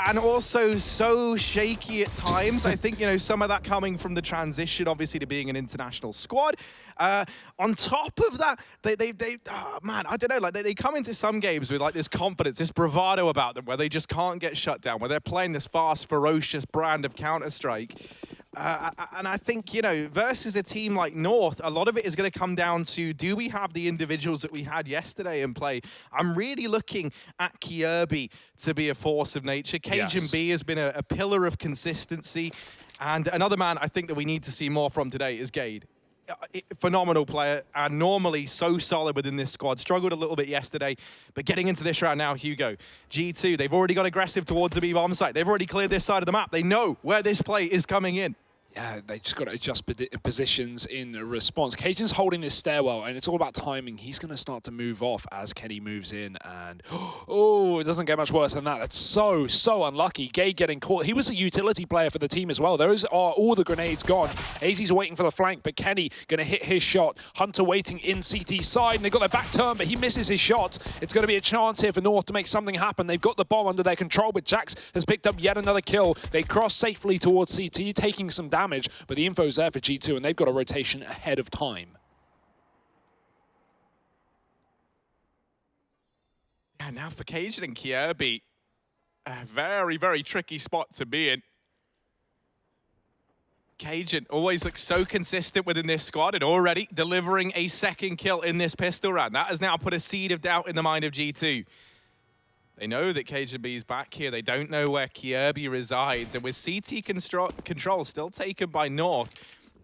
and also so shaky at times. I think, you know, some of that coming from the transition, obviously, to being an international squad. On top of that, oh, man, I don't know, like they come into some games with like this confidence, this bravado about them, where they just can't get shut down, where they're playing this fast, ferocious brand of Counter-Strike. And I think, you know, versus a team like North, a lot of it is going to come down to, do we have the individuals that we had yesterday in play? I'm really looking at Kirby to be a force of nature. Cajun B has been a pillar of consistency. And another man I think that we need to see more from today is Gade. Phenomenal player, and normally so solid within this squad. Struggled a little bit yesterday, but getting into this round now, Hugo. G2, they've already got aggressive towards the B bomb site. They've already cleared this side of the map. They know where this play is coming in. Yeah, they just got to adjust positions in response. Cajun's holding this stairwell, and it's all about timing. He's going to start to move off as Kenny moves in, and oh, it doesn't get much worse than that. That's so unlucky. Gade getting caught. He was a utility player for the team as well. Those are all the grenades gone. AZ's waiting for the flank, but Kenny going to hit his shot. Hunter waiting in CT side, and they've got their back turn, but he misses his shot. It's going to be a chance here for North to make something happen. They've got the bomb under their control, but Jax has picked up yet another kill. They cross safely towards CT, taking some damage. But the info's there for G2, and they've got a rotation ahead of time. Yeah, now for Cajun and Kirby, a very, very tricky spot to be in. Cajun always looks so consistent within this squad, and already delivering a second kill in this pistol round. That has now put a seed of doubt in the mind of G2. They know that Cajun B is back here. They don't know where Kirby resides. And with CT control still taken by North,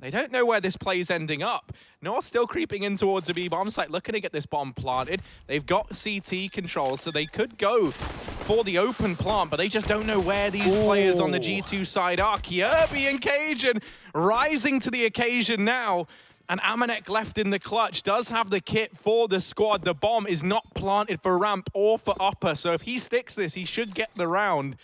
they don't know where this play is ending up. North still creeping in towards the B bomb site, looking to get this bomb planted. They've got CT control, so they could go for the open plant, but they just don't know where these players on the G2 side are. Kirby and Cajun rising to the occasion now. And Amanek left in the clutch, does have the kit for the squad. The bomb is not planted for ramp or for upper, so if he sticks this, he should get the round.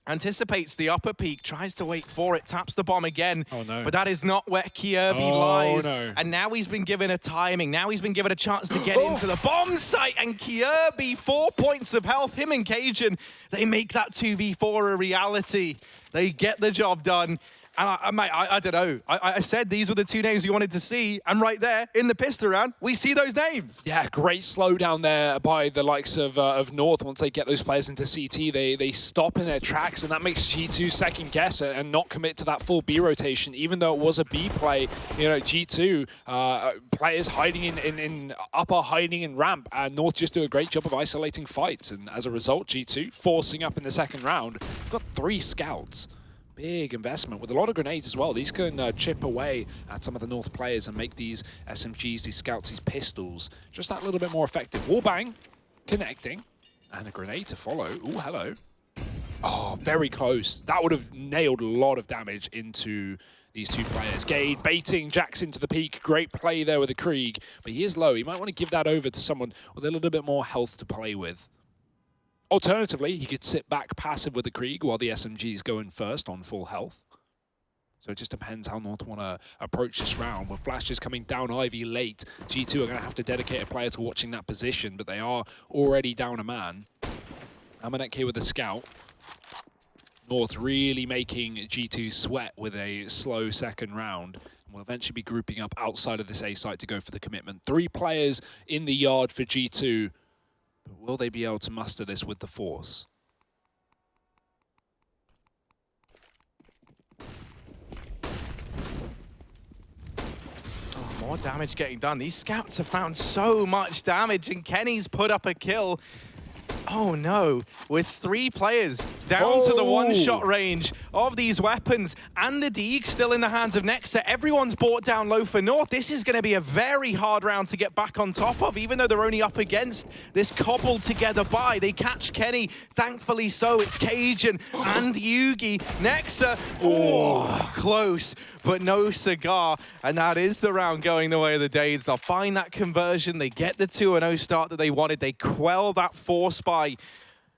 Anticipates the upper peak, tries to wait for it, taps the bomb again. Oh, no. But that is not where Kirby lies. No. And now he's been given a timing. Now he's been given a chance to get into the bomb site. And Kirby, 4 points of health. Him and Cajun, they make that 2v4 a reality. They get the job done. And I don't know. I said these were the two names we wanted to see, and right there in the pistol round, we see those names. Yeah, great slowdown there by the likes of North. Once they get those players into CT, they stop in their tracks, and that makes G2 second guess and not commit to that full B rotation. Even though it was a B play, you know, G2 players hiding in upper, hiding in ramp, and North just do a great job of isolating fights. And as a result, G2 forcing up in the second round. We've got 3 scouts. Big investment with a lot of grenades as well. These can chip away at some of the North players and make these SMGs, these scouts, these pistols just that little bit more effective. Wallbang, connecting, and a grenade to follow. Ooh, hello. Oh, very close. That would have nailed a lot of damage into these two players. Gade baiting Jax into the peak. Great play there with the Krieg, but he is low. He might want to give that over to someone with a little bit more health to play with. Alternatively, he could sit back passive with the Krieg while the SMGs go in first on full health. So it just depends how North want to approach this round. With flashes coming down Ivy late, G2 are going to have to dedicate a player to watching that position, but they are already down a man. Amanek here with the scout. North really making G2 sweat with a slow second round. We'll eventually be grouping up outside of this A site to go for the commitment. 3 players in the yard for G2. But will they be able to muster this with the force? Oh, more damage getting done. These scouts have found so much damage, and Kenny's put up a kill. Oh no, with 3 players down to the one-shot range of these weapons, and the Deeg still in the hands of Nexa. Everyone's brought down low for North. This is going to be a very hard round to get back on top of, even though they're only up against this cobbled together buy. They catch Kenny, thankfully so. It's Cajun and Yugi. Nexa, oh, close, but no cigar. And that is the round going the way of the Dades. They'll find that conversion. They get the 2-0 start that they wanted. They quell that force buy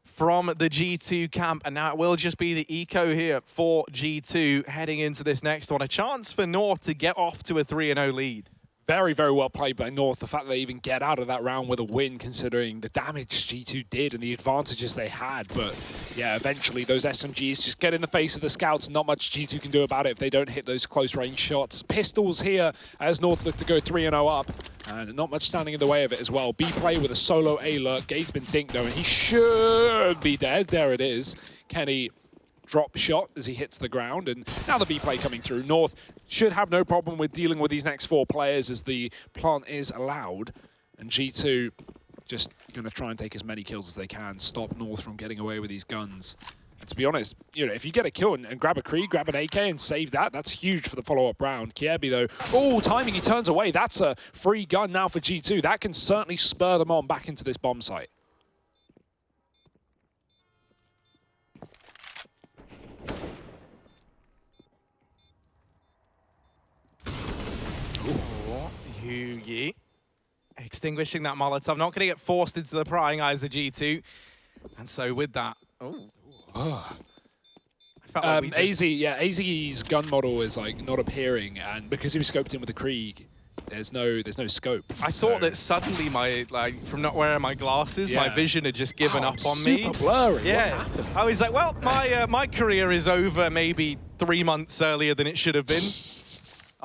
from the G2 camp, and now it will just be the eco here for G2 heading into this next one. A chance for North to get off to a 3-0 lead. Very, very well played by North. The fact that they even get out of that round with a win, considering the damage G2 did and the advantages they had. But yeah, eventually those SMGs just get in the face of the scouts. Not much G2 can do about it if they don't hit those close range shots. Pistols here as North look to go 3-0 up. And not much standing in the way of it as well. B play with a solo A lurk. Gade's been dinked though, and he should be dead. There it is. Kenny drop shot as he hits the ground, and now the B play coming through. North should have no problem with dealing with these next 4 players as the plant is allowed, and G2 just going to try and take as many kills as they can, stop North from getting away with these guns. And to be honest, you know, if you get a kill and grab a Krieg, grab an AK and save that, that's huge for the follow-up round. Kiebi though, oh, timing, he turns away. That's a free gun now for G2. That can certainly spur them on back into this bomb site. Hugi extinguishing that Molotov. Not going to get forced into the prying eyes of G2. And so with that, AZ's gun model is like not appearing, and because he was scoped in with a Krieg, there's no scope. I thought that suddenly from not wearing my glasses, my vision had just given up on me. Super blurry. Yeah. What's happened? I was like, well, my career is over maybe 3 months earlier than it should have been.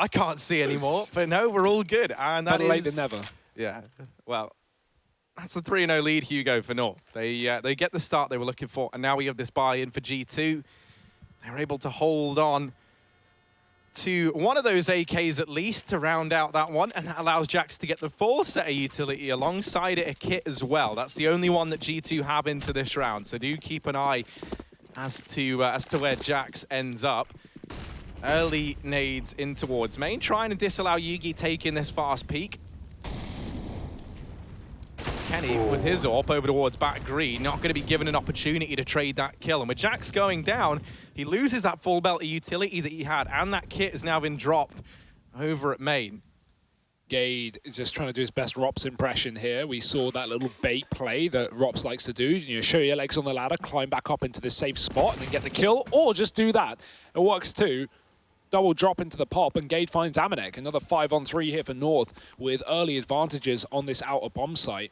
I can't see anymore, but no, we're all good. And that Better late than never. Yeah, well, that's a 3-0 lead, Hugo, for North. They get the start they were looking for, and now we have this buy-in for G2. They're able to hold on to one of those AKs at least to round out that one, and that allows Jax to get the full set of utility alongside it, a kit as well. That's the only one that G2 have into this round, so do keep an eye as to where Jax ends up. Early nades in towards main, trying to disallow Yugi taking this fast peek. Kenny with his AWP over towards back green, not going to be given an opportunity to trade that kill. And with Jax going down, he loses that full belt of utility that he had, and that kit has now been dropped over at main. Gade is just trying to do his best Rops impression here. We saw that little bait play that Rops likes to do. You know, show your legs on the ladder, climb back up into this safe spot, and then get the kill, or just do that. It works too. Double drop into the pop, and Gade finds Amanek. Another 5-on-3 here for North with early advantages on this outer bomb site.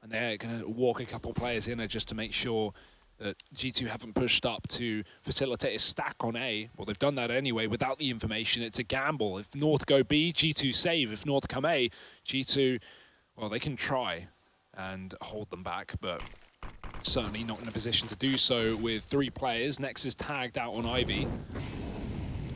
And they're going to walk a couple players in there just to make sure that G2 haven't pushed up to facilitate a stack on A. Well, they've done that anyway without the information. It's a gamble. If North go B, G2 save. If North come A, G2, well, they can try and hold them back, but certainly not in a position to do so with 3 players. Next is tagged out on Ivy.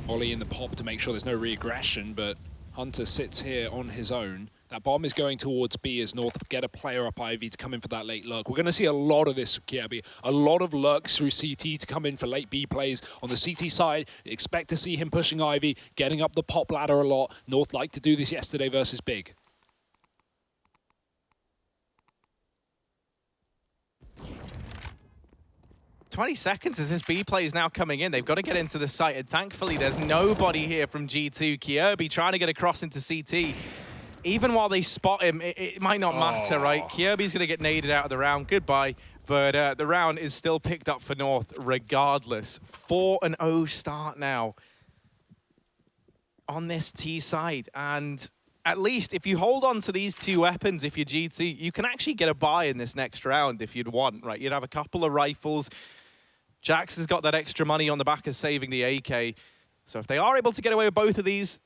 Ollie in the pop to make sure there's no regression, but Hunter sits here on his own. That bomb is going towards B as North get a player up Ivy to come in for that late lurk. We're going to see a lot of this, Kiebi. A lot of lurks through CT to come in for late B plays. On the CT side, expect to see him pushing Ivy, getting up the pop ladder a lot. North liked to do this yesterday versus Big. 20 seconds as this B play is now coming in. They've got to get into the site, and thankfully there's nobody here from G2. Kiobi trying to get across into CT. Even while they spot him, it might not matter, right? Kiobi's going to get naded out of the round. Goodbye. But the round is still picked up for North regardless. 4-0 start now on this T side. And at least if you hold on to these 2 weapons, if you're G2, you can actually get a buy in this next round if you'd want, right? You'd have a couple of rifles. Jax has got that extra money on the back of saving the AK. So if they are able to get away with both of these,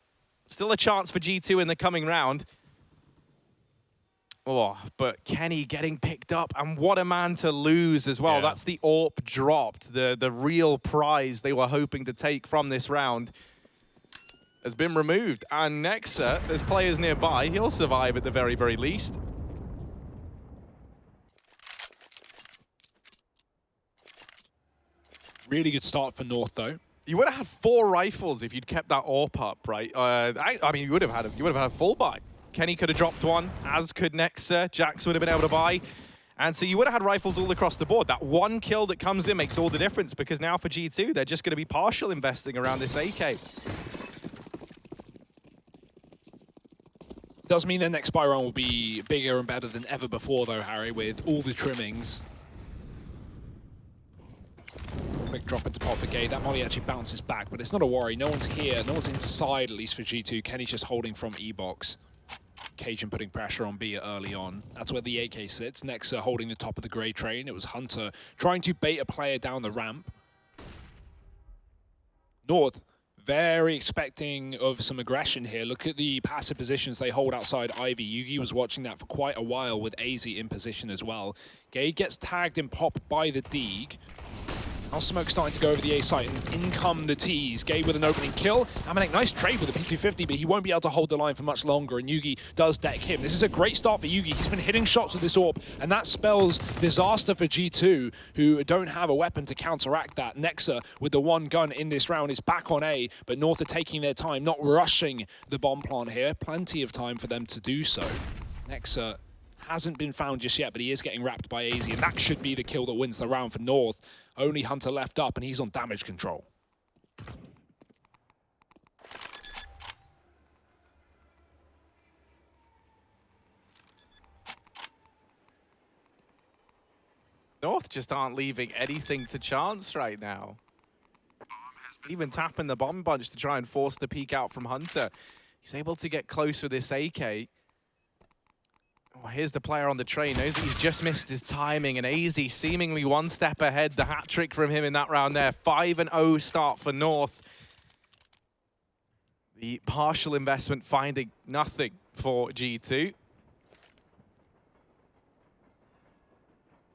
still a chance for G2 in the coming round. Oh, but Kenny getting picked up, and what a man to lose as well. Yeah. That's the AWP dropped, the real prize they were hoping to take from this round has been removed. And Nexa, there's players nearby, he'll survive at the very, very least. Really good start for North, though. You would have had 4 rifles if you'd kept that AWP up, right? I mean, you would have had a full buy. Kenny could have dropped one, as could Nexa. Jax would have been able to buy. And so you would have had rifles all across the board. That one kill that comes in makes all the difference, because now for G2, they're just going to be partial investing around this AK. Does mean their next buy round will be bigger and better than ever before, though, Harry, with all the trimmings. Quick drop into pot for Gade. That molly actually bounces back, but it's not a worry. No one's here. No one's inside, at least for G2. Kenny's just holding from E-box. Cajun putting pressure on B early on. That's where the AK sits. Nexa holding the top of the gray train. It was Hunter trying to bait a player down the ramp. North very expecting of some aggression here. Look at the passive positions they hold outside Ivy. Yugi was watching that for quite a while with AZ in position as well. Gade gets tagged in pop by the Deeg. Now Smoke starting to go over the A site, and in come the T's. Gade with an opening kill. Amanek, nice trade with the P250, but he won't be able to hold the line for much longer, and Yugi does deck him. This is a great start for Yugi. He's been hitting shots with this AWP, and that spells disaster for G2, who don't have a weapon to counteract that. Nexa, with the one gun in this round, is back on A, but North are taking their time, not rushing the bomb plant here. Plenty of time for them to do so. Nexa hasn't been found just yet, but he is getting wrapped by AZ, and that should be the kill that wins the round for North. Only Hunter left up, and he's on damage control. North just aren't leaving anything to chance right now. Even tapping the bomb bunch to try and force the peek out from Hunter. He's able to get close with this AK. Oh, here's the player on the train, knows that he's just missed his timing, and AZ seemingly one step ahead. The hat trick from him in that round there. 5-0 start for North. The partial investment finding nothing for G2.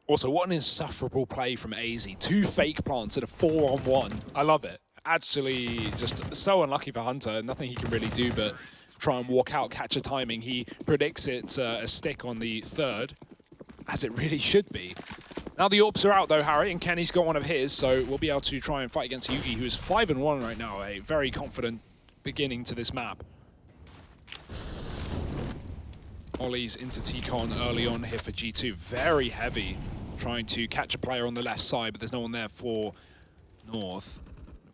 Also, what an insufferable play from AZ. 2 fake plants at a 4-on-1. I love it. Actually, just so unlucky for Hunter. Nothing he can really do but try and walk out, catch a timing. He predicts it's a stick on the third, as it really should be. Now the AWPs are out though, Harry, and Kenny's got one of his, so we'll be able to try and fight against Yugi, who is 5-1 right now. A very confident beginning to this map. Ollies into T-Con early on here for G2. Very heavy, trying to catch a player on the left side, but there's no one there for North.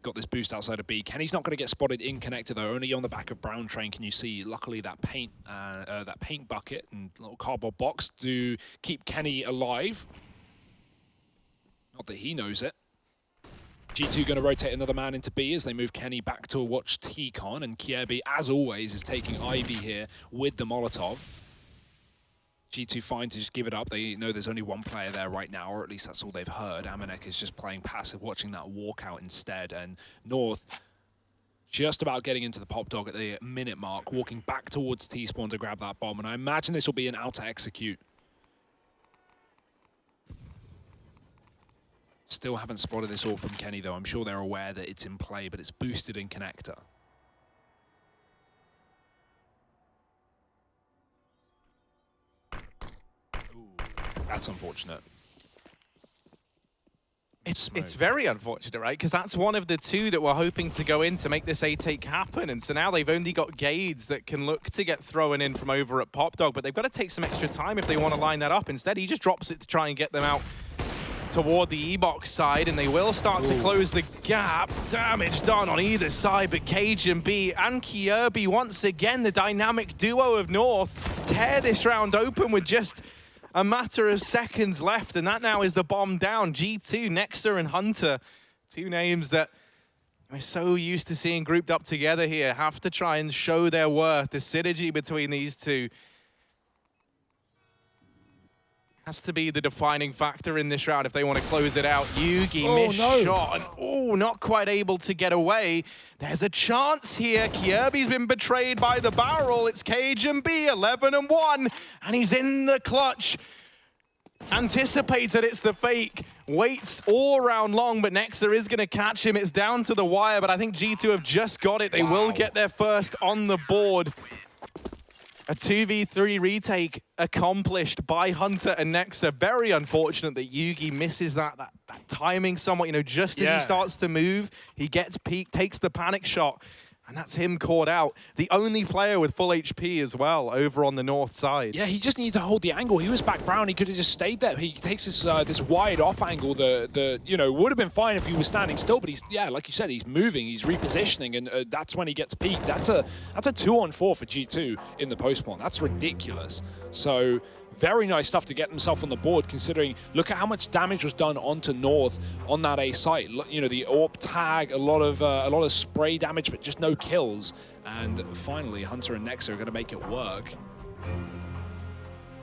Got this boost outside of B. Kenny's not going to get spotted in connector though. Only on the back of Brown Train can you see. Luckily that paint bucket and little cardboard box do keep Kenny alive. Not that he knows it. G2 going to rotate another man into B as they move Kenny back to watch T-Con, and Kiebi, as always, is taking Ivy here with the Molotov. G2 fine to just give it up. They know there's only one player there right now, or at least that's all they've heard. Amanek is just playing passive, watching that walkout instead. And North just about getting into the pop dog at the minute mark, walking back towards T-spawn to grab that bomb. And I imagine this will be an out to execute. Still haven't spotted this all from Kenny though. I'm sure they're aware that it's in play, but it's boosted in connector. That's unfortunate. It's very unfortunate, right? Because that's one of the two that we're hoping to go in to make this A-take happen. And so now they've only got Gades that can look to get thrown in from over at Pop Dog, but they've got to take some extra time if they want to line that up. Instead, he just drops it to try and get them out toward the E-box side, and they will start to close the gap. Damage done on either side, but Cajun B and Kiebi, once again, the dynamic duo of North, tear this round open with just a matter of seconds left, and that now is the bomb down. G2, Nexa and Hunter, two names that we're so used to seeing grouped up together here, have to try and show their worth. The synergy between these two has to be the defining factor in this round if they want to close it out. Yugi missed shot, and not quite able to get away. There's a chance here. Kiebi's been betrayed by the barrel. It's Cajun B, 11-1, and he's in the clutch. Anticipates that it's the fake, waits all round long, but Nexa is going to catch him. It's down to the wire, but I think G2 have just got it. They will get their first on the board. A 2v3 retake accomplished by Hunter and Nexa. Very unfortunate that Yugi misses that timing somewhat. You know, just as he starts to move, he gets peaked, takes the panic shot, and that's him caught out. The only player with full HP as well over on the north side. Yeah, he just needed to hold the angle. He was back Brown. He could have just stayed there. He takes this wide off angle. You know, would have been fine if he was standing still, but he's, yeah, like you said, he's moving, he's repositioning, and that's when he gets peaked. That's a 2-on-4 for G2 in the post plant. That's ridiculous. So very nice stuff to get himself on the board, considering, look at how much damage was done onto North on that A site. You know, the AWP tag, a lot of spray damage, but just no kills. And finally, Hunter and Nexa are going to make it work.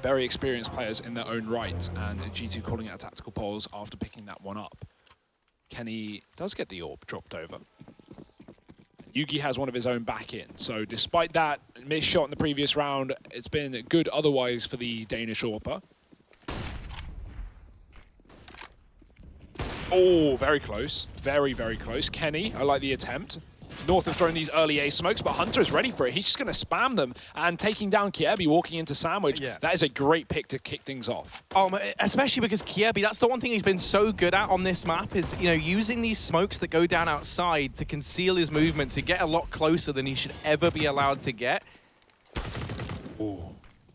Very experienced players in their own right, and G2 calling out a tactical pause after picking that one up. Kenny does get the AWP dropped over. Yugi has one of his own back in, so despite that missed shot in the previous round, it's been good otherwise for the Danish AWPer. Oh, very close. Very, very close. Kenny, I like the attempt. North have thrown these early A smokes, but Hunter is ready for it. He's just going to spam them, and taking down Kiebi, walking into Sandwich. Yeah. That is a great pick to kick things off. Especially because Kiebi, that's the one thing he's been so good at on this map is, you know, using these smokes that go down outside to conceal his movement, to get a lot closer than he should ever be allowed to get. Ooh.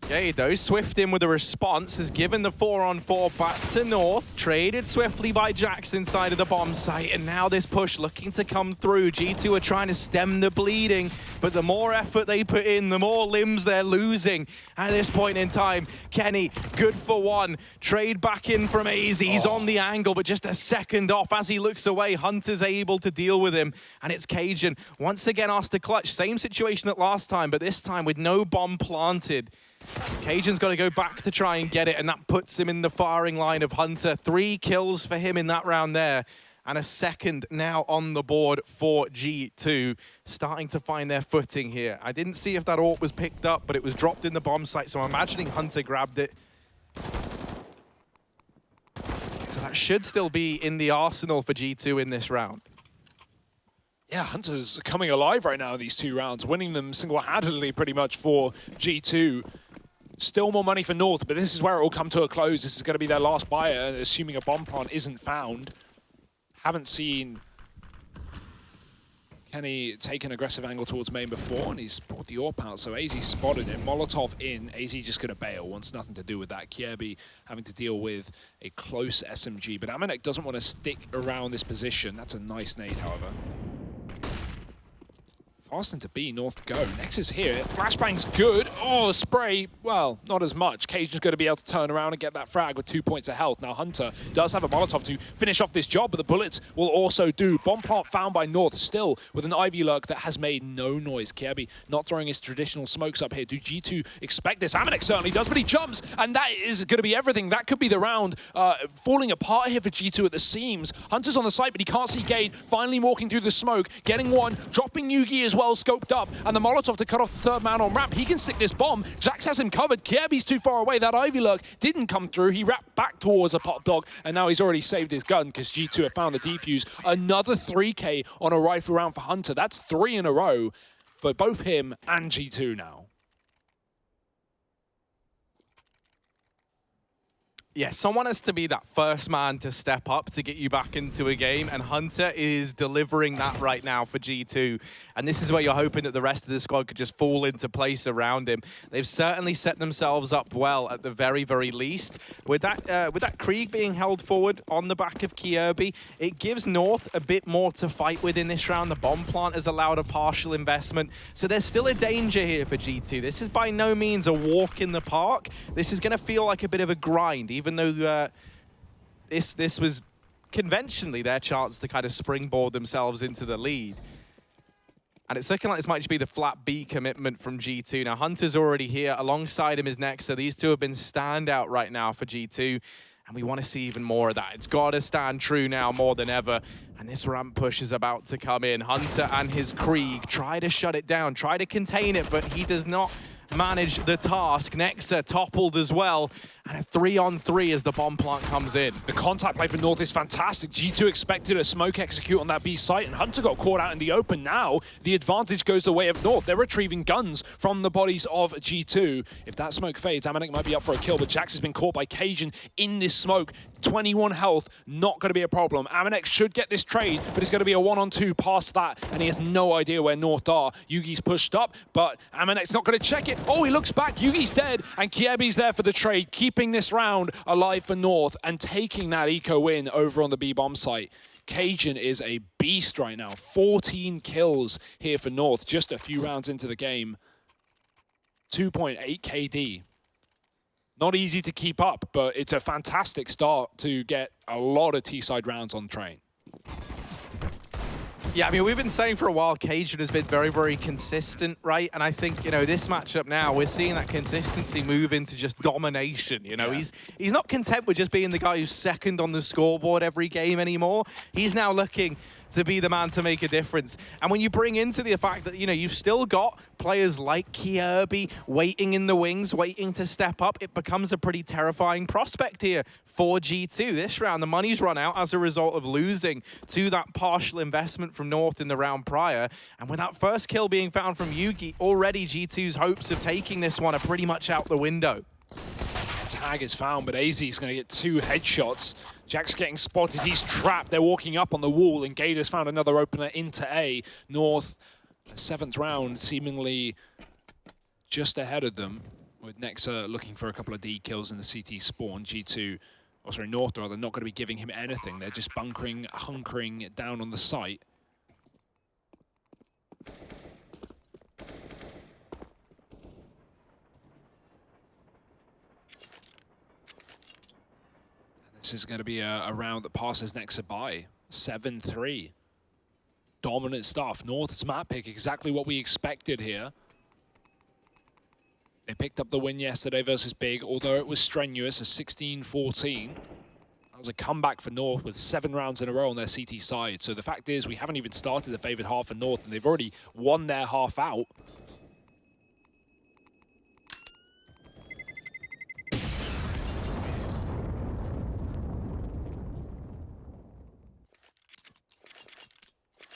Okay, though, Swift in with a response, has given the 4-on-4 back to North, traded swiftly by Jax inside of the bomb site, and now this push looking to come through. G2 are trying to stem the bleeding, but the more effort they put in, the more limbs they're losing at this point in time. Kenny, good for one. Trade back in from AZ. He's on the angle, but just a second off. As he looks away, Hunter's able to deal with him, and it's Cajun. Once again asked to clutch. Same situation at last time, but this time with no bomb planted. Cajun's got to go back to try and get it, and that puts him in the firing line of Hunter. 3 kills for him in that round there, and a second now on the board for G2. Starting to find their footing here. I didn't see if that AWP was picked up, but it was dropped in the bomb site, so I'm imagining Hunter grabbed it. So that should still be in the arsenal for G2 in this round. Yeah, Hunter's coming alive right now in these 2 rounds, winning them single-handedly pretty much for G2. Still more money for North, but this is where it will come to a close. This is going to be their last buyer, assuming a bomb plant isn't found. Haven't seen Kenny take an aggressive angle towards main before, and he's brought the AWP out, so AZ spotted him. Molotov in, AZ just going to bail, wants nothing to do with that. Kiebi having to deal with a close SMG, but Amanek doesn't want to stick around this position. That's a nice nade, however. Fast into B, North go. Nexus here. Flashbang's good. Oh, spray. Well, not as much. Cajun's going to be able to turn around and get that frag with 2 points of health. Now, Hunter does have a Molotov to finish off this job, but the bullets will also do. Bomb plant found by North still with an Ivy lurk that has made no noise. Kiebi not throwing his traditional smokes up here. Do G2 expect this? Amanek certainly does, but he jumps, and that is going to be everything. That could be the round falling apart here for G2 at the seams. Hunter's on the site, but he can't see Gade. Finally walking through the smoke, getting one, dropping Yugi as well, scoped up, and the Molotov to cut off the 3rd man on ramp. He can stick this bomb. Jax has him covered. Kiebi's too far away. That Ivy lurk didn't come through. He wrapped back towards a pop dog, and now he's already saved his gun because G2 have found the defuse. Another 3K on a rifle round for Hunter. That's 3 in a row for both him and G2 now. Yeah, someone has to be that first man to step up to get you back into a game, and Hunter is delivering that right now for G2. And this is where you're hoping that the rest of the squad could just fall into place around him. They've certainly set themselves up well at the very, very least. With that Krieg being held forward on the back of Kiebi, it gives North a bit more to fight with in this round. The bomb plant has allowed a partial investment, so there's still a danger here for G2. This is by no means a walk in the park. This is going to feel like a bit of a grind, even though this was conventionally their chance to kind of springboard themselves into the lead. And it's looking like this might just be the flat B commitment from G2. Now, Hunter's already here. Alongside him is Nexa. These two have been standout right now for G2, and we want to see even more of that. It's got to stand true now more than ever. And this ramp push is about to come in. Hunter and his Krieg try to shut it down, try to contain it, but he does not manage the task. Nexa toppled as well, and a 3-on-3 as the bomb plant comes in. The contact play for North is fantastic. G2 expected a smoke execute on that B site, and Hunter got caught out in the open. Now, the advantage goes the way of North. They're retrieving guns from the bodies of G2. If that smoke fades, Amanek might be up for a kill, but Jax has been caught by Cajun in this smoke. 21 health, not going to be a problem. Amanek should get this trade, but it's going to be a 1-on-2 past that, and he has no idea where North are. Yugi's pushed up, but Amanek's not going to check it. Oh, he looks back. Yugi's dead, and Kiebi's there for the trade, keeping this round alive for North and taking that eco win over on the B bomb site. Cajun is a beast right now. 14 kills here for North, just a few rounds into the game. 2.8 KD. Not easy to keep up, but it's a fantastic start to get a lot of T-side rounds on train. Yeah, I mean, we've been saying for a while, Cajun has been very, very consistent, right? And I think, you know, this matchup now, we're seeing that consistency move into just domination, you know? Yeah. He's not content with just being the guy who's second on the scoreboard every game anymore. He's now looking to be the man to make a difference. And when you bring into the fact that, you know, you've still got players like Kirby waiting in the wings, waiting to step up, it becomes a pretty terrifying prospect here for G2 this round. The money's run out as a result of losing to that partial investment from North in the round prior. And with that first kill being found from Yugi, already G2's hopes of taking this one are pretty much out the window. Tag is found, but AZ is going to get 2 headshots. Jack's getting spotted. He's trapped. They're walking up on the wall, and Gator's found another opener into A. North, 7th round, seemingly just ahead of them, with Nexa looking for a couple of D kills in the CT spawn. G2, or sorry, North rather, not going to be giving him anything. They're just bunkering, hunkering down on the site. This is going to be a round that passes Nexa by. 7-3. Dominant stuff. North's map pick, exactly what we expected here. They picked up the win yesterday versus Big, although it was strenuous, a 16-14. That was a comeback for North with 7 rounds in a row on their CT side. So the fact is, we haven't even started the favored half for North, and they've already won their half out.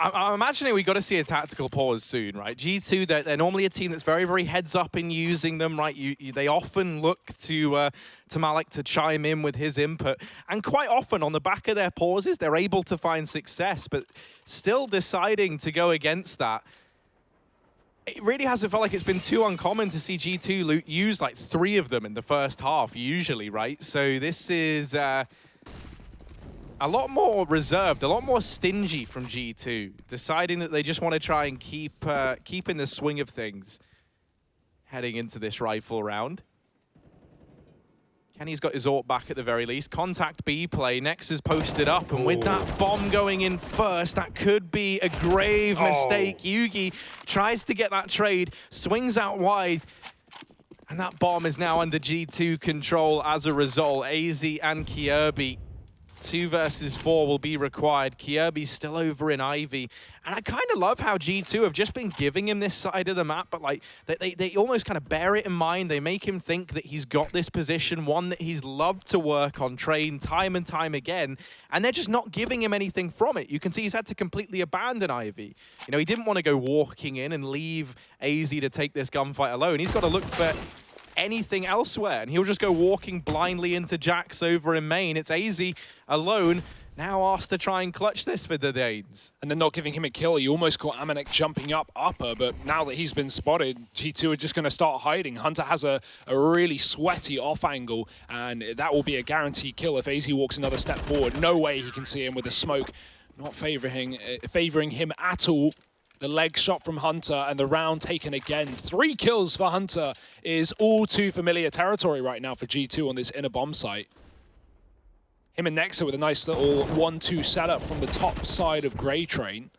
I'm imagining we got to see a tactical pause soon, right? G2, they're normally a team that's very, very heads up in using them, right? They often look to Malik to chime in with his input. And quite often on the back of their pauses, they're able to find success, but still deciding to go against that. It really hasn't felt like it's been too uncommon to see G2 use like 3 of them in the first half, usually, right? So this is a lot more reserved, a lot more stingy from G2, deciding that they just want to try and keep in the swing of things heading into this rifle round. Kenny's got his ult back at the very least. Contact B play. Nexus posted up, and with that bomb going in first, that could be a grave mistake. Yugi tries to get that trade, swings out wide, and that bomb is now under G2 control as a result. AZ and Kirby, 2 versus 4 will be required. Kirby's still over in Ivy. And I kind of love how G2 have just been giving him this side of the map, but like they almost kind of bear it in mind. They make him think that he's got this position, one that he's loved to work on, train time and time again, and they're just not giving him anything from it. You can see he's had to completely abandon Ivy. You know, he didn't want to go walking in and leave AZ to take this gunfight alone. He's got to look for anything elsewhere, and he'll just go walking blindly into Jax over in main. It's AZ alone, now asked to try and clutch this for the Danes. And they're not giving him a kill. He almost caught Amanek jumping up upper, but now that he's been spotted, G2 are just going to start hiding. Hunter has a really sweaty off angle, and that will be a guaranteed kill if AZ walks another step forward. No way he can see him with the smoke, not favoring him at all. The leg shot from Hunter and the round taken again. 3 kills for Hunter is all too familiar territory right now for G2 on this inner bomb site. Him and Nexa with a nice little 1-2 setup from the top side of Grey Train.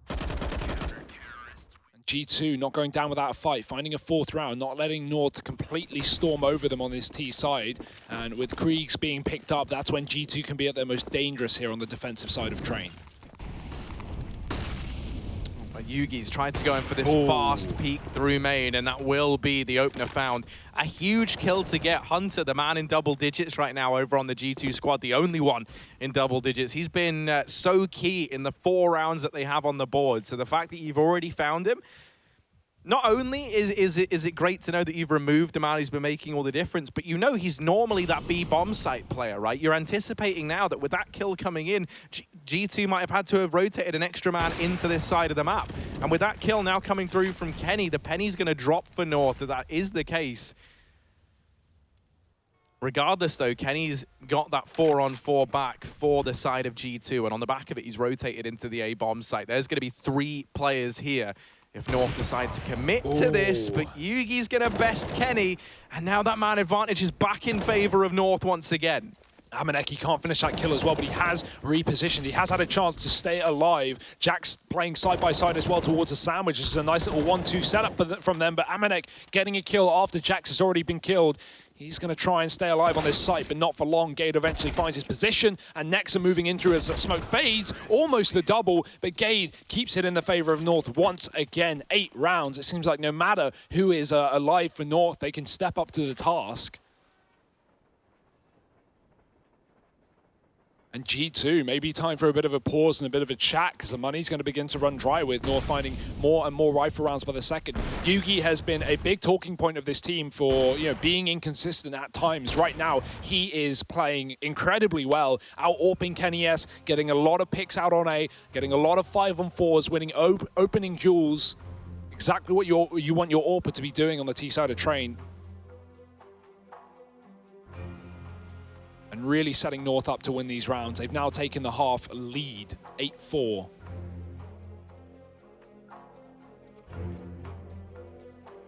And G2 not going down without a fight, finding a 4th round, not letting North completely storm over them on this T side. And with Kriegs being picked up, that's when G2 can be at their most dangerous here on the defensive side of Train. Yugi's tried to go in for this fast peek through main, and that will be the opener found. A huge kill to get. Hunter, the man in double digits right now over on the G2 squad, the only one in double digits. He's been so key in the 4 rounds that they have on the board. So the fact that you've already found him, not only is it great to know that you've removed him out, he's been making all the difference, but you know he's normally that B bomb site player, right? You're anticipating now that with that kill coming in, G2 might have had to have rotated an extra man into this side of the map. And with that kill now coming through from Kenny, the penny's going to drop for North, that is the case. Regardless, though, Kenny's got that 4-on-4 back for the side of G2, and on the back of it, he's rotated into the A bomb site. There's going to be 3 players here if North decide to commit to this, but Yugi's going to best Kenny, and now that man advantage is back in favor of North once again. Amanek, he can't finish that kill as well, but he has repositioned. He has had a chance to stay alive. Jack's playing side by side as well towards a sandwich. This is a nice little 1-2 setup from them, but Amanek getting a kill after Jax has already been killed. He's going to try and stay alive on this site, but not for long. Gade eventually finds his position, and Nexa moving in through as the smoke fades. Almost the double, but Gade keeps it in the favor of North once again. 8 rounds. It seems like no matter who is alive for North, they can step up to the task. And G2, maybe time for a bit of a pause and a bit of a chat, because the money's going to begin to run dry with North finding more and more rifle rounds by the second. Yugi has been a big talking point of this team for being inconsistent at times. Right now, he is playing incredibly well, out-AWPing Kenny S, getting a lot of picks out on A, getting a lot of 5-on-4s, winning opening duels. Exactly what you want your AWPer to be doing on the T side of Train. And really setting North up to win these rounds. They've now taken the half lead, 8-4.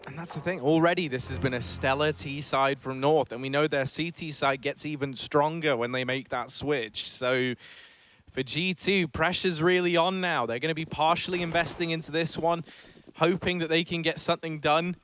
And that's the thing. Already, this has been a stellar T side from North, and we know their CT side gets even stronger when they make that switch. So for G2, pressure's really on now. They're going to be partially investing into this one, hoping that they can get something done.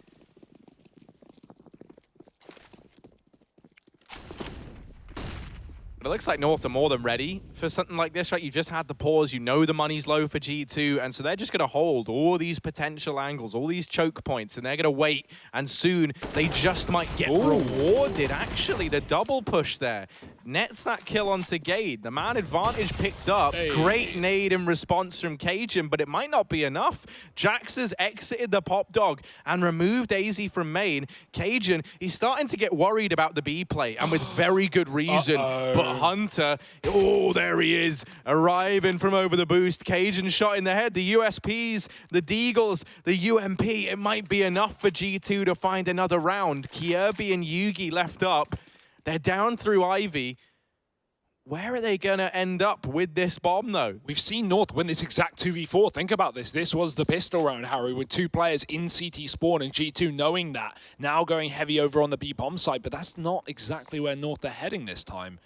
It looks like North are more than ready for something like this, right? You just had the pause, you know the money's low for G2, and so they're just going to hold all these potential angles, all these choke points, and they're going to wait, and soon they just might get rewarded. Actually, the double push there nets that kill onto Gade. The man advantage picked up. Hey. Great nade in response from Cajun, but it might not be enough. Jax has exited the pop dog and removed AZ from main. Cajun, he's starting to get worried about the B play, and with very good reason. But Hunter, oh, there he is, arriving from over the boost. Cajun shot in the head. The USPs, the Deagles, the UMP, it might be enough for G2 to find another round. Kierby and Yugi left up. They're down through Ivy. Where are they going to end up with this bomb, though? We've seen North win this exact 2v4. Think about this. This was the pistol round, Harry, with 2 players in CT spawn, and G2 knowing that, now going heavy over on the B-bomb side, but that's not exactly where North are heading this time.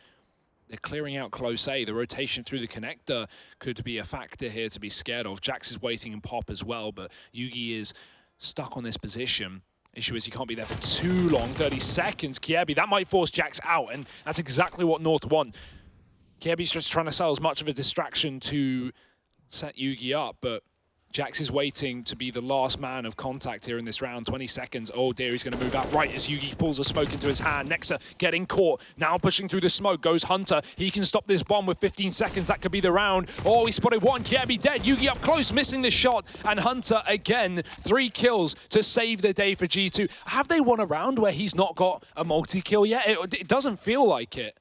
They're clearing out close A. The rotation through the connector could be a factor here to be scared of. Jax is waiting in pop as well, but Yugi is stuck on this position. Issue is he can't be there for too long. 30 seconds. Kierby, that might force Jax out, and that's exactly what North want. Kierby's just trying to sell as much of a distraction to set Yugi up, but Jax is waiting to be the last man of contact here in this round. 20 seconds. Oh dear, he's going to move out right as Yugi pulls a smoke into his hand. Nexa getting caught. Now pushing through the smoke goes Hunter. He can stop this bomb with 15 seconds. That could be the round. Oh, he spotted one. Kierby dead. Yugi up close, missing the shot. And Hunter again. 3 kills to save the day for G2. Have they won a round where he's not got a multi-kill yet? It doesn't feel like it.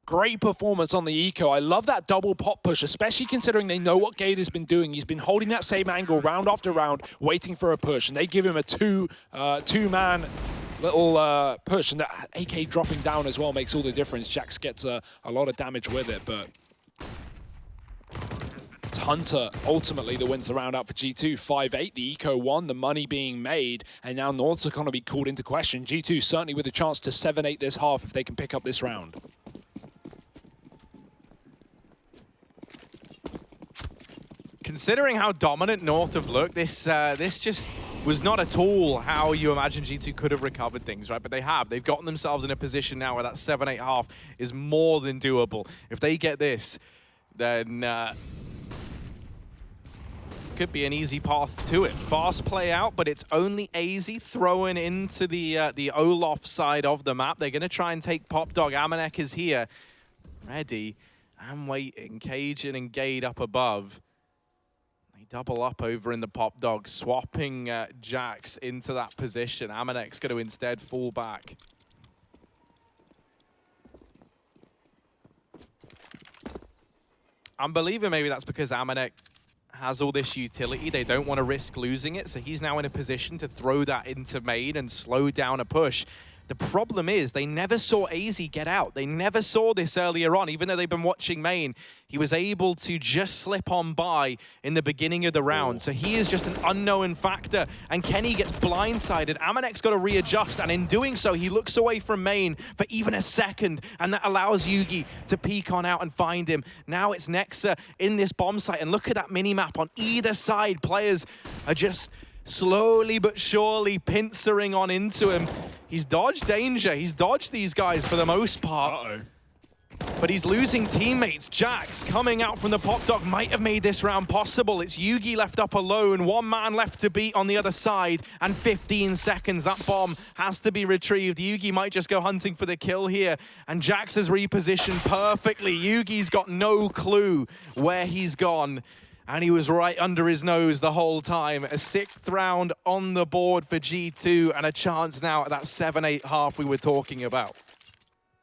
Great performance on the eco. I love that double pop push, especially considering they know what Gade has been doing. He's been holding that same angle round after round, waiting for a push, and they give him a two-man little push, and that AK dropping down as well makes all the difference. Jax gets a lot of damage with it, but it's Hunter ultimately that wins the round out for G2. 5-8, the eco won, the money being made, and now North's going to be called into question. G2 certainly with a chance to 7-8 this half if they can pick up this round. Considering how dominant North have looked, this just was not at all how you imagine G2 could have recovered things, right? But they have. They've gotten themselves in a position now where that 7-8 half is more than doable. If they get this, then could be an easy path to it. Fast play out, but it's only AZ throwing into the Olaf side of the map. They're going to try and take Pop Dog. Amanek is here, ready and waiting. Cajun and Gade up above. Double up over in the Pop Dog, swapping Jax into that position. Amanek's going to instead fall back. I'm believing maybe that's because Amanek has all this utility. They don't want to risk losing it, so he's now in a position to throw that into main and slow down a push. The problem is they never saw AZ get out. They never saw this earlier on, even though they've been watching main. He was able to just slip on by in the beginning of the round. So he is just an unknown factor. And Kenny gets blindsided. Amanek's got to readjust. And in doing so, he looks away from main for even a second. And that allows Yugi to peek on out and find him. Now it's Nexa in this bomb site. And look at that mini-map on either side. Players are just slowly but surely pincering on into him. He's dodged danger. He's dodged these guys for the most part. But he's losing teammates. Jax coming out from the pop dog might have made this round possible. It's Yugi left up alone. One man left to beat on the other side. And 15 seconds. That bomb has to be retrieved. Yugi might just go hunting for the kill here. And Jax has repositioned perfectly. Yugi's got no clue where he's gone. And he was right under his nose the whole time. A 6th round on the board for G2 and a chance now at that 7-8 half we were talking about.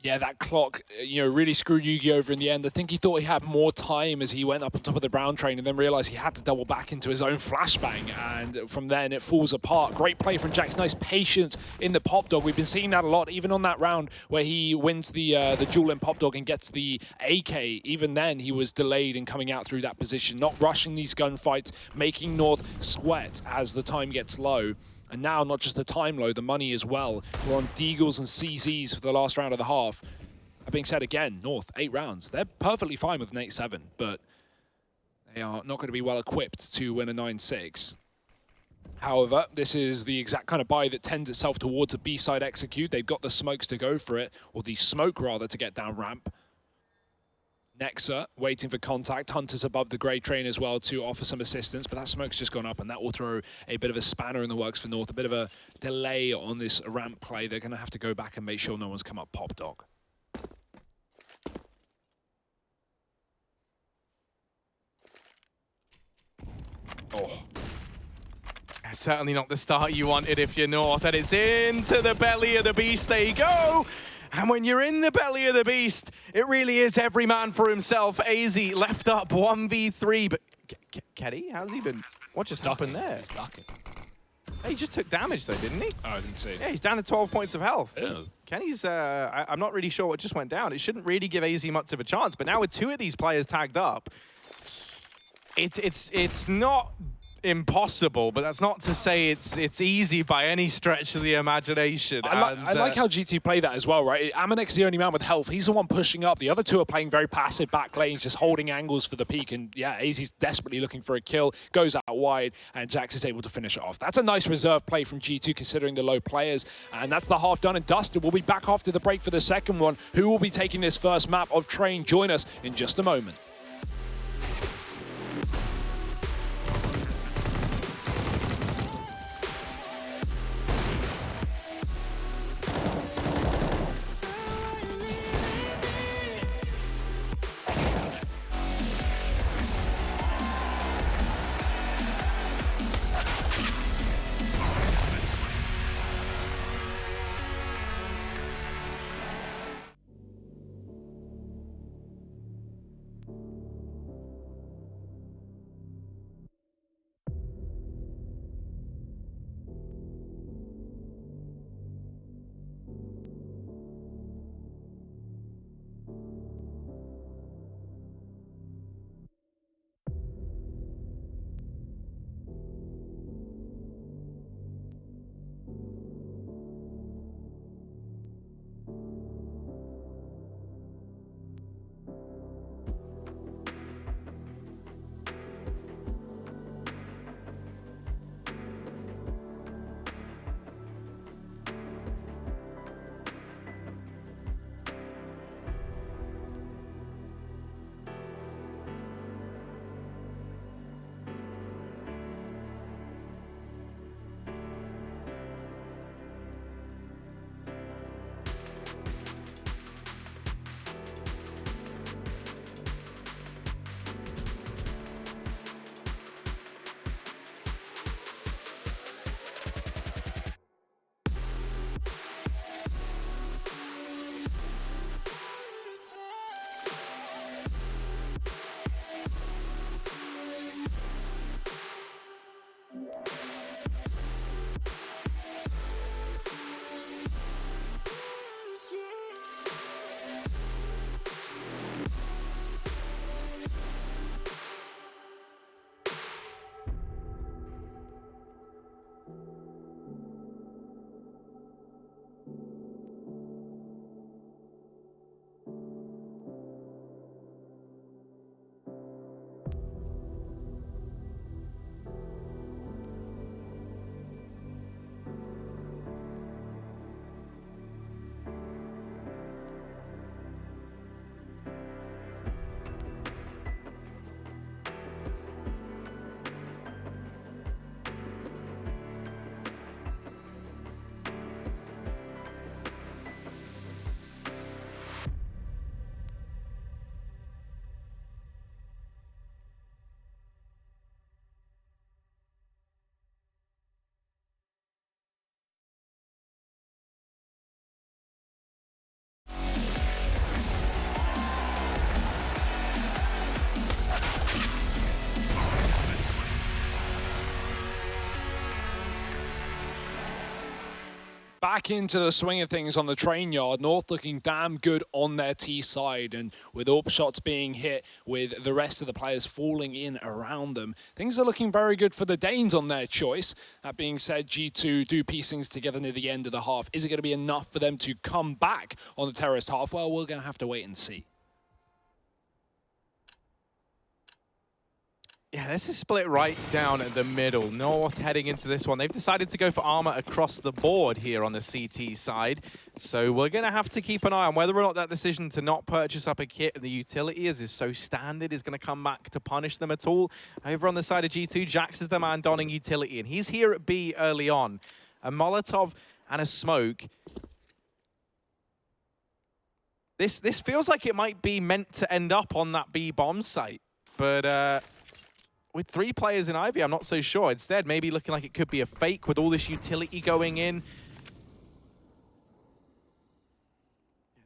Yeah, that clock, really screwed Yugi over in the end. I think he thought he had more time as he went up on top of the Brown train and then realized he had to double back into his own flashbang. And from then it falls apart. Great play from Jax. Nice patience in the pop dog. We've been seeing that a lot, even on that round where he wins the duel in pop dog and gets the AK. Even then, he was delayed in coming out through that position, not rushing these gunfights, making North sweat as the time gets low. And now, not just the time low, the money as well. We're on Deagles and CZs for the last round of the half. That being said, again, North, 8 rounds. They're perfectly fine with an 8-7, but they are not going to be well equipped to win a 9-6. However, this is the exact kind of buy that tends itself towards a B-side execute. They've got the smokes to go for it, or the smoke, rather, to get down ramp. Nexa waiting for contact. Hunter's above the grey train as well to offer some assistance, but that smoke's just gone up, and that will throw a bit of a spanner in the works for North, a bit of a delay on this ramp play. They're going to have to go back and make sure no one's come up pop dog. Oh. Certainly not the start you wanted if you're North, and it's into the belly of the beast they go. And when you're in the belly of the beast, it really is every man for himself. AZ left up 1v3, but Keddy, how's he been? What just happened there? He's ducking. He just took damage though, didn't he? Oh, I didn't see. Yeah, he's down to 12 points of health. Ew. Kenny's, I'm not really sure what just went down. It shouldn't really give AZ much of a chance, but now with 2 of these players tagged up, it's not impossible, but that's not to say it's easy by any stretch of the imagination. I like how G2 play that as well, right? Amanek's the only man with health. He's the one pushing up. The other 2 are playing very passive back lanes, just holding angles for the peak. And yeah, AZ's desperately looking for a kill, goes out wide, and Jax is able to finish it off. That's a nice reserve play from G2 considering the low players. And that's the half done and dusted. We'll be back after the break for the second one. Who will be taking this first map of Train? Join us in just a moment. back into the swing of things on the train yard. North looking damn good on their T side, and with AWP shots being hit, with the rest of the players falling in around them, things are looking very good for the Danes on their choice. That being said, G2 do piece things together near the end of the half. Is it going to be enough for them to come back on the terrorist half? Well, we're going to have to wait and see. Yeah, this is split right down the middle. North heading into this one. They've decided to go for armor across the board here on the CT side. So we're going to have to keep an eye on whether or not that decision to not purchase up a kit and the utility as is so standard is going to come back to punish them at all. Over on the side of G2, Jax is the man donning utility, and he's here at B early on. A Molotov and a smoke. This feels like it might be meant to end up on that B bomb site, but with 3 players in Ivy, I'm not so sure. Instead, maybe looking like it could be a fake with all this utility going in.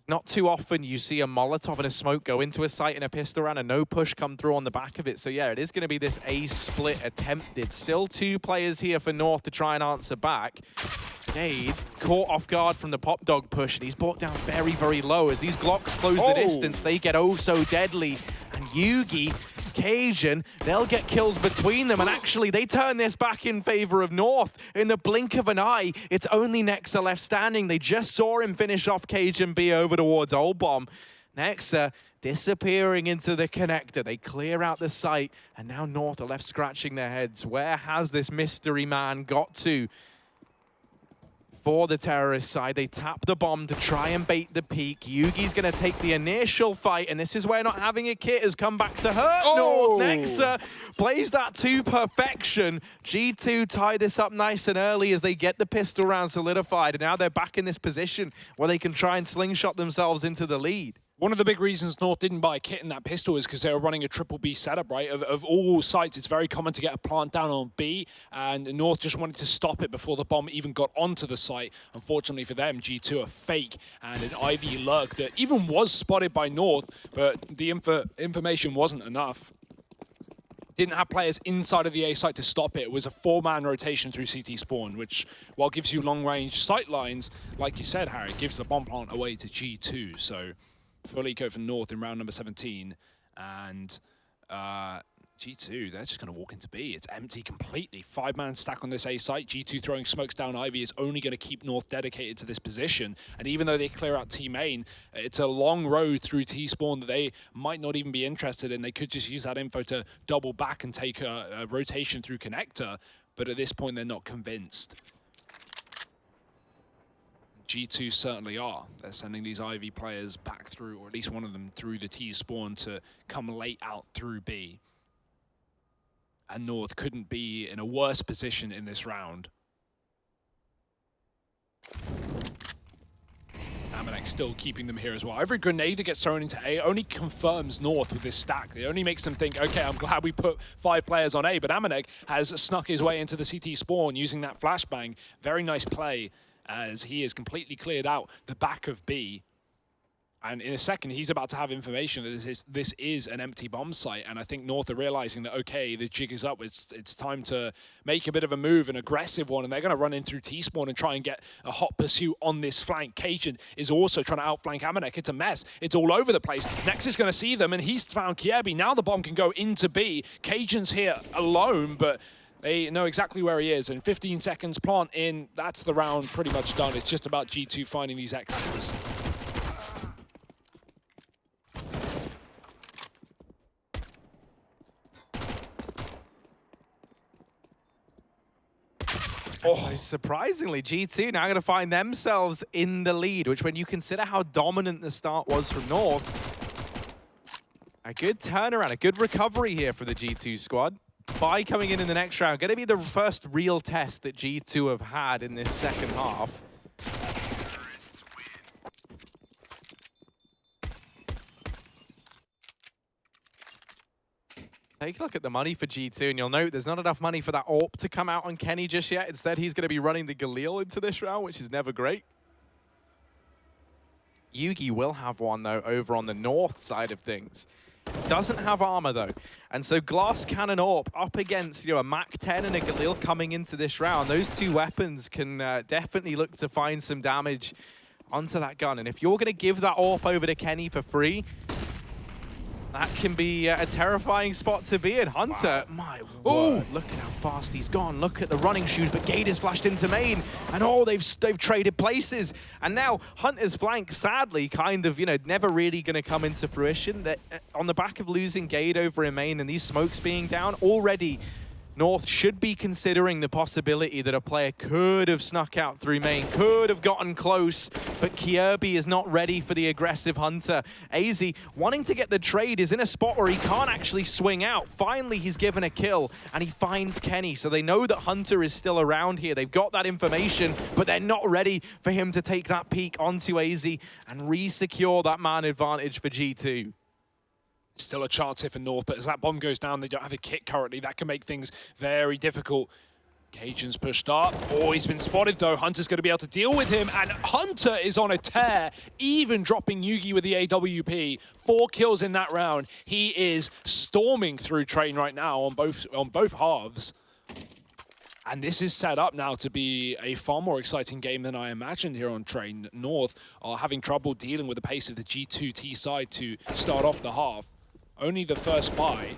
Not too often you see a Molotov and a smoke go into a site and a pistol round and no push come through on the back of it. So yeah, it is going to be this A split attempted. Still 2 players here for North to try and answer back. Cade caught off guard from the Pop Dog push, and he's brought down very, very low. As these Glocks close the distance, they get oh so deadly. And Yugi, Cajun, they'll get kills between them, and actually they turn this back in favor of North. In the blink of an eye, it's only Nexa left standing. They just saw him finish off Cajun B over towards Old Bomb. Nexa disappearing into the connector. They clear out the site, and now North are left scratching their heads. Where has this mystery man got to? For the terrorist side, they tap the bomb to try and bait the peak. Yugi's going to take the initial fight, and this is where not having a kit has come back to hurt North. Nexa plays that to perfection. G2 tie this up nice and early as they get the pistol round solidified, and now they're back in this position where they can try and slingshot themselves into the lead. One of the big reasons North didn't buy a kit in that pistol is because they were running a triple B setup, right? Of all sites, it's very common to get a plant down on B, and North just wanted to stop it before the bomb even got onto the site. Unfortunately for them, G2 are fake, and an Ivy lurk that even was spotted by North, but the information wasn't enough. Didn't have players inside of the A site to stop it. It was a 4-man rotation through CT spawn, which, while gives you long-range sight lines, like you said, Harry, gives the bomb plant away to G2, so full eco for North in round number 17, and G2, they're just going to walk into B. It's empty completely. 5-man stack on this A site. G2 throwing smokes down Ivy is only going to keep North dedicated to this position, and even though they clear out T main, it's a long road through T spawn that they might not even be interested in. They could just use that info to double back and take a rotation through connector, but at this point they're not convinced. G2 certainly are. They're sending these Ivy players back through, or at least one of them through the T spawn to come late out through B. And North couldn't be in a worse position in this round. Amanek still keeping them here as well. Every grenade that gets thrown into A only confirms North with this stack. It only makes them think, okay, I'm glad we put 5 players on A, but Amanek has snuck his way into the CT spawn using that flashbang. Very nice play, as he has completely cleared out the back of B. And in a second, he's about to have information that this is an empty bomb site. And I think North are realizing that, okay, the jig is up. It's time to make a bit of a move, an aggressive one. And they're going to run in through T-spawn and try and get a hot pursuit on this flank. Cajun is also trying to outflank Amanek. It's a mess. It's all over the place. Nex is going to see them, and he's found Kiebi. Now the bomb can go into B. Cajun's here alone, but they know exactly where he is. And 15 seconds, plant in. That's the round pretty much done. It's just about G2 finding these exits. So surprisingly, G2 now going to find themselves in the lead, which when you consider how dominant the start was from North, a good turnaround, a good recovery here for the G2 squad. By coming in the next round, going to be the first real test that G2 have had in this second half. Take a look at the money for G2, and you'll note there's not enough money for that AWP to come out on Kenny just yet. Instead, he's going to be running the Galil into this round, which is never great. Yugi will have one, though, over on the north side of things. Doesn't have armor though. And so Glass Cannon AWP up against, you know, a Mach 10 and a Galil coming into this round. Those two weapons can definitely look to find some damage onto that gun. And if you're going to give that AWP over to Kenny for free, that can be a terrifying spot to be in. Hunter, my word, look at how fast he's gone. Look at the running shoes, but Gade has flashed into main, and they've traded places. And now Hunter's flank, sadly, kind of, you know, never really going to come into fruition. That on the back of losing Gade over in main and these smokes being down, already North should be considering the possibility that a player could have snuck out through main, could have gotten close, but Kjaerbye is not ready for the aggressive Hunter. AZ, wanting to get the trade, is in a spot where he can't actually swing out. Finally, he's given a kill, and he finds Kenny, so they know that Hunter is still around here. They've got that information, but they're not ready for him to take that peek onto AZ and re-secure that man advantage for G2. Still a chance here for North, but as that bomb goes down, they don't have a kit currently. That can make things very difficult. Cajun's pushed up. Oh, he's been spotted though. Hunter's going to be able to deal with him, and Hunter is on a tear, even dropping Yugi with the AWP. 4 kills in that round. He is storming through Train right now on both halves. And this is set up now to be a far more exciting game than I imagined here on Train. North are having trouble dealing with the pace of the G2 T side to start off the half. Only the first buy.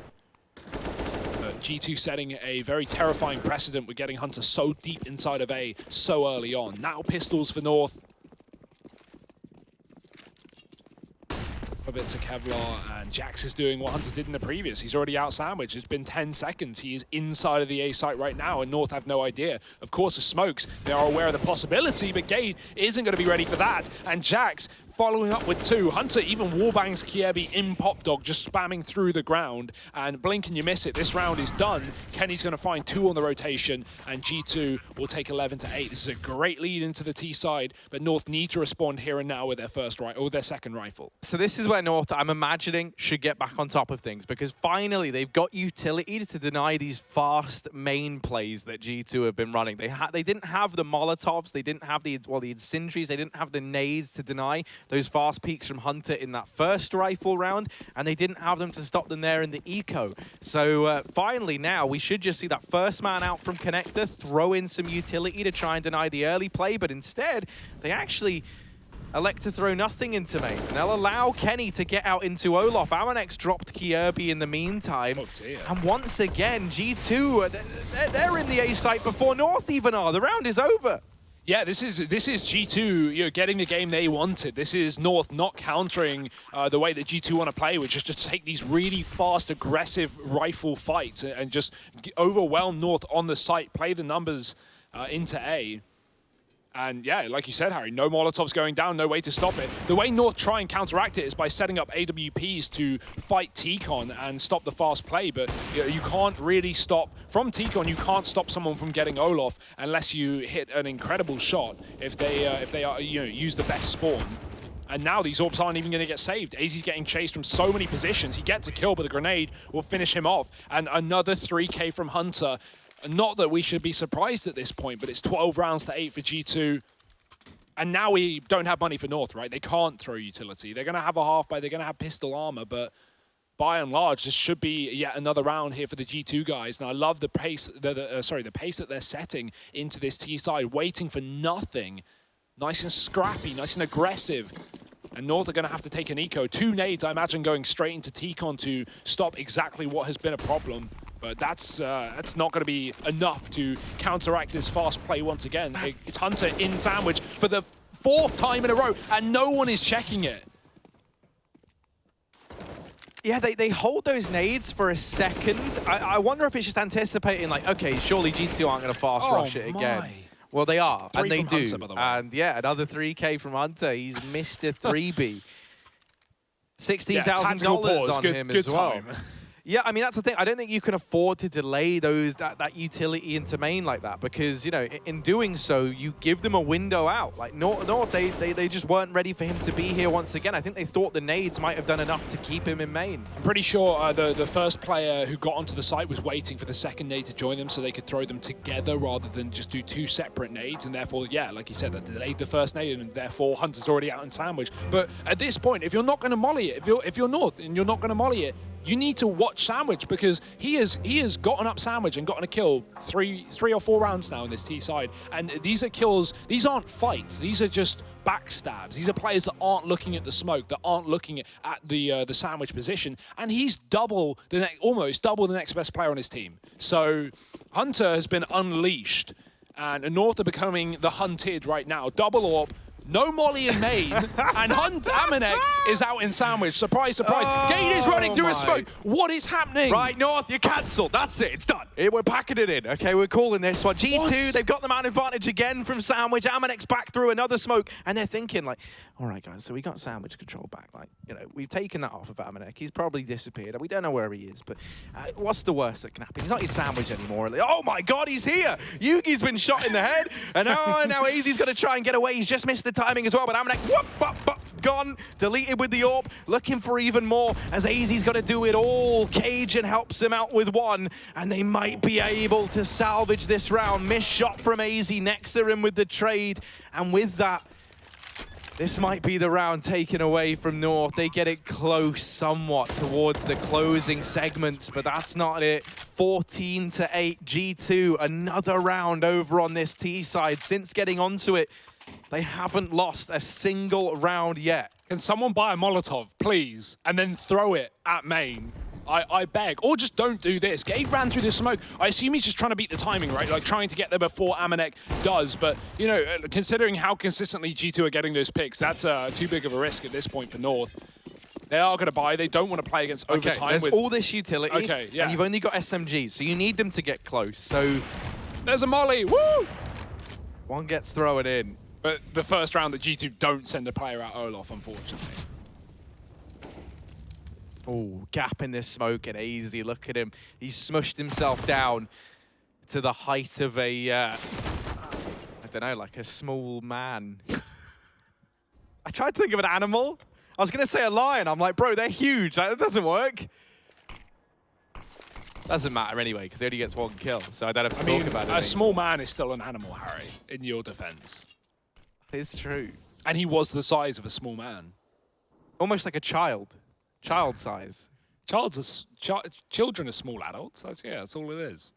But G2 setting a very terrifying precedent with getting Hunter so deep inside of A so early on. Now pistols for North. A bit to Kevlar, and Jax is doing what Hunter did in the previous. He's already out sandwiched. It's been 10 seconds. He is inside of the A site right now, and North have no idea. Of course, the smokes, they are aware of the possibility, but Gade isn't going to be ready for that. And Jax following up with 2. Hunter even wallbangs Kjaerbye in Pop Dog, just spamming through the ground. And blink and you miss it. This round is done. Kenny's going to find 2 on the rotation, and G2 will take 11-8. This is a great lead into the T side, but North need to respond here and now with their second rifle. So this is where North, I'm imagining, should get back on top of things, because finally they've got utility to deny these fast main plays that G2 have been running. They didn't have the Molotovs, they didn't have the incendiaries, they didn't have the nades to deny those fast peaks from Hunter in that first rifle round, and they didn't have them to stop them there in the eco. So finally now we should just see that first man out from Connector, throw in some utility to try and deny the early play, but instead they actually elect to throw nothing into main. And they'll allow Kenny to get out into Olof. Amanex dropped Kjaerbye in the meantime. Oh dear. And once again, G2, they're in the A site before North even are. The round is over. Yeah, this is G2 getting the game they wanted. This is North not countering the way that G2 want to play, which is just take these really fast, aggressive rifle fights and just overwhelm North on the site, play the numbers into A. And yeah, like you said, Harry, no Molotovs going down, no way to stop it. The way North try and counteract it is by setting up AWPs to fight T-Con and stop the fast play, but you can't really stop, from T-Con, you can't stop someone from getting Olof unless you hit an incredible shot if they are, use the best spawn. And now these orbs aren't even going to get saved. AZ's getting chased from so many positions. He gets a kill, but the grenade will finish him off. And another 3K from Hunter. Not that we should be surprised at this point, but it's 12 rounds to 8 for G2. And now we don't have money for North, right? They can't throw utility. They're going to have a half buy, they're going to have pistol armor, but by and large, this should be yet another round here for the G2 guys. And I love the pace, the pace that they're setting into this T side, waiting for nothing. Nice and scrappy, nice and aggressive. And North are going to have to take an eco. 2 nades, I imagine, going straight into T-Con to stop exactly what has been a problem. But that's not going to be enough to counteract this fast play once again. It's Hunter in sandwich for the 4th time in a row, and no one is checking it. Yeah, they hold those nades for a second. I wonder if it's just anticipating, like, okay, surely G2 aren't going to fast rush it again. Well, they are, and they do. Hunter, by the way. And yeah, another 3K from Hunter. He's Mr. 3B. $16,000 on him as well. Time. Yeah, I mean, that's the thing. I don't think you can afford to delay that utility into main like that because, you know, in doing so, you give them a window out. Like, North, they just weren't ready for him to be here once again. I think they thought the nades might have done enough to keep him in main. I'm pretty sure the first player who got onto the site was waiting for the second nade to join them so they could throw them together rather than just do 2 separate nades. And therefore, yeah, like you said, that delayed the first nade and therefore Hunter's already out in sandwich. But at this point, if you're not going to molly it, if you're North and you're not going to molly it, you need to watch Sandwich because he has gotten up Sandwich and gotten a kill three or four rounds now in this T side. And these are kills, these aren't fights, these are just backstabs. These are players that aren't looking at the smoke, that aren't looking at the Sandwich position. And he's almost double the next best player on his team. So Hunter has been unleashed and North are becoming the hunted right now. Double AWP. No molly in main, and Amanek is out in sandwich. Surprise, surprise. Gate is running through a smoke. What is happening? Right, North, you're cancelled. That's it. It's done. We're packing it in. Okay, we're calling this one. G2, they've got the man advantage again from sandwich. Amanek's back through another smoke, and they're thinking, like, all right, guys, so we got sandwich control back. Like, you know, we've taken that off of Amanek. He's probably disappeared. We don't know where he is, but what's the worst that can happen? He's not your sandwich anymore. Oh, my God, he's here. Yugi's been shot in the head, and now Easy's going to try and get away. He's just missed the timing as well, but Amanek, gone, deleted with the AWP, looking for even more as Easy's got to do it all. Cajun helps him out with one, and they might be able to salvage this round. Missed shot from Easy, Nexa in with the trade, and with that, this might be the round taken away from North. They get it close somewhat towards the closing segments, but that's not it. 14-8 G2, another round over on this T side. Since getting onto it, they haven't lost a single round yet. Can someone buy a Molotov, please, and then throw it at main? I beg. Or just don't do this. Gabe ran through the smoke. I assume he's just trying to beat the timing, right? Like trying to get there before Amanek does. But, you know, considering how consistently G2 are getting those picks, that's too big of a risk at this point for North. They are going to buy. They don't want to play against overtime. There's all this utility, okay, yeah. And you've only got SMGs, so you need them to get close. So there's a molly. Woo! One gets thrown in. But the first round, the G2 don't send a player out Olaf, unfortunately. Oh, gap in this smoke and Easy. Look at him. He's smushed himself down to the height of a, I don't know, like a small man. I tried to think of an animal. I was going to say a lion. I'm like, bro, they're huge. That doesn't work. Doesn't matter anyway, because he only gets one kill, so I don't have to talk about it. A small man is still an animal, Harry, in your defense. It's true. And he was the size of a small man. Almost like a child. Child size. Children are small adults. That's all it is.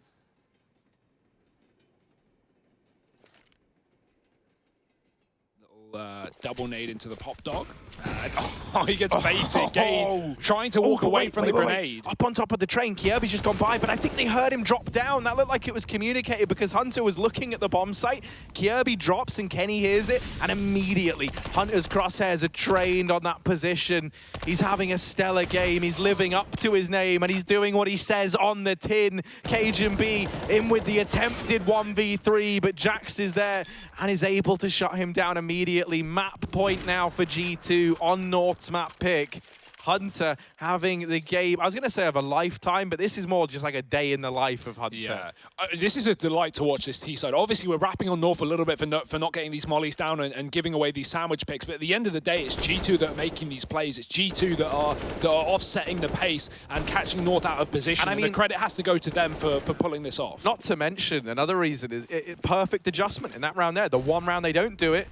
Double nade into the pop dog. And, he gets baited. Gade trying to walk away from the grenade. Up on top of the train, Kierby's just gone by, but I think they heard him drop down. That looked like it was communicated because Hunter was looking at the bomb site. Kierby drops and Kenny hears it, and immediately Hunter's crosshairs are trained on that position. He's having a stellar game. He's living up to his name, and he's doing what he says on the tin. Cajun B in with the attempted 1v3, but Jax is there and is able to shut him down immediately. Map point now for G2 on North's map pick. Hunter having the game, I was going to say of a lifetime, but this is more just like a day in the life of Hunter. Yeah, this is a delight to watch this T side. Obviously, we're wrapping on North a little bit for not getting these mollies down and giving away these sandwich picks, but at the end of the day, it's G2 that are making these plays. It's G2 that are offsetting the pace and catching North out of position. And I mean, the credit has to go to them for pulling this off. Not to mention, another reason is perfect adjustment in that round there. The one round they don't do it,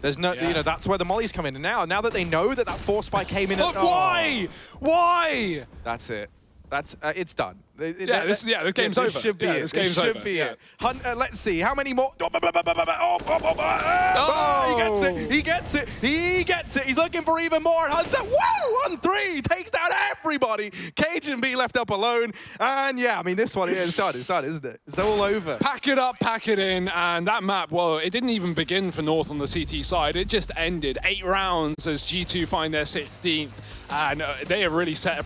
there's no, you know, that's where the mollies come in. And now that they know that four spike came in. Why? Why? That's it. That's it's done. This game's over. Should be it. This game's over. It. Hunter, let's see how many more. He gets it. He gets it. He gets it. He's looking for even more. And Hunter, woo, 1-3, takes down everybody. Cajun B left up alone. And yeah, I mean, this one here is done. It's done, isn't it? It's all over. Pack it up, pack it in, and that map, well, it didn't even begin for North on the CT side. It just ended. 8 rounds as G2 find their 16th, and they have really set a